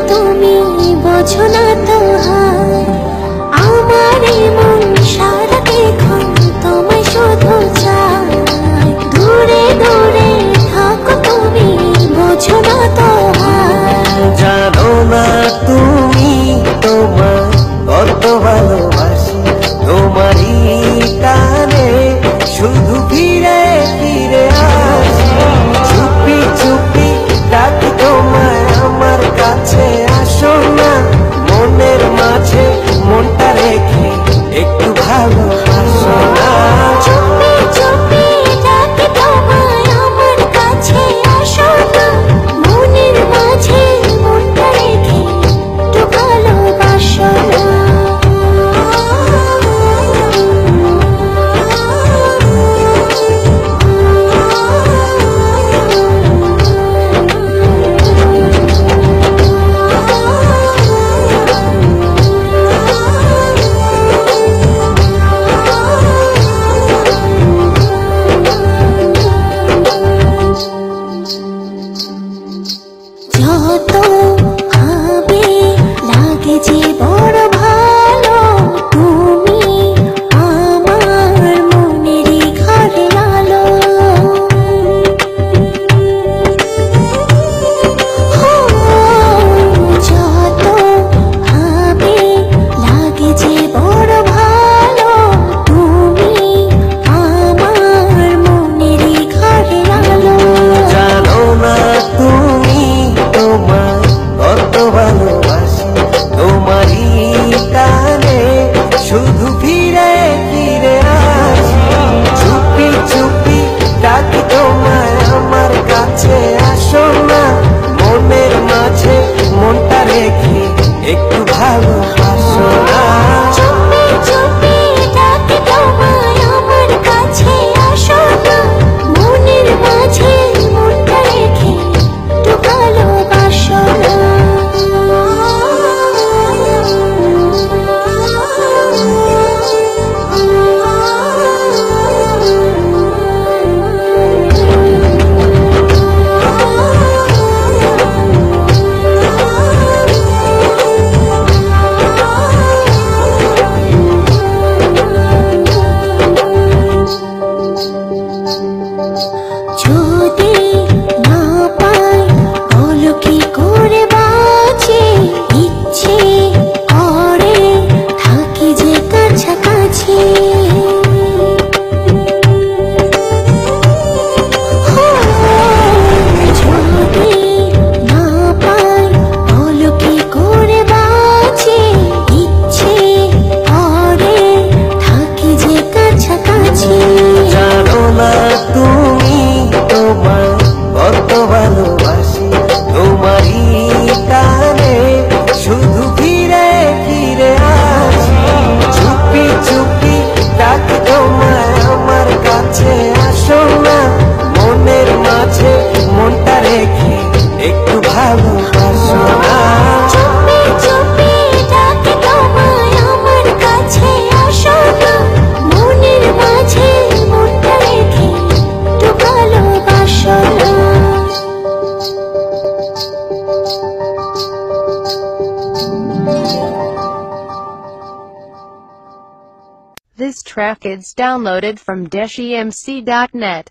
তুমি বোঝো না তো হায় আমার মন সারাক্ষণ তোমায় শুধু চায় দূরে দূরে থাকো তুমি বোঝো না তো হায় জানো না তুমি তোমার কত ভালোবাসি তোমারই টানে শুধু ফিরে ফিরে আসি চুপি চুপি ডাকি তোমায় আমার কাছে আসো না মনের মাঝে মনটা রেখে একটু ভালোবাসো না চুপি চুপি ডাকি তোমায় আমার কাছে আসো না মনের মাঝে মনটা রেখে একটু ভালোবাসো না যত ভাবে লাগে যে বড় ভালো তুমি আমার মনেরই ঘরে আলো যত ভাবে লাগে যে বড় ভালো তুমি আমার মনেরই ঘরে আলো জানো না তুমি তোমার কত ভালোবাসি তোমারই টানে শুধু ফিরে ফিরে আসি চুপি চুপি ডাকি তোমায় আমার কাছে আসো না মনের মাঝে মনটা রেখে একটু ভালোবাসো না চুপি চুপি ডাকি তোমায় আমার কাছে আসো না মনের মাঝে মনটা রেখে একটু ভালোবাসো না যদি না পাই বলো কি করে বাঁচি ইচ্ছে করে থাকি যে কাছাকাছি যদি না পাই বলো কি করে বাঁচি ইচ্ছে করে থাকি যে কাছাকাছি জানো না তুমি তোমার কত ভালোবাসি তোমারই টানে শুধু ফিরে ফিরে আসি চুপি চুপি ডাকি তোমায় আমার কাছে আসো না মনের মাঝে মনটা রেখে একটু ভালোবাসো না চুপি চুপি ডাকি তোমায় আমার কাছে আসো না মনের মাঝে মনটা রেখে একটু ভালোবাসো না This track is downloaded from deshemc.net.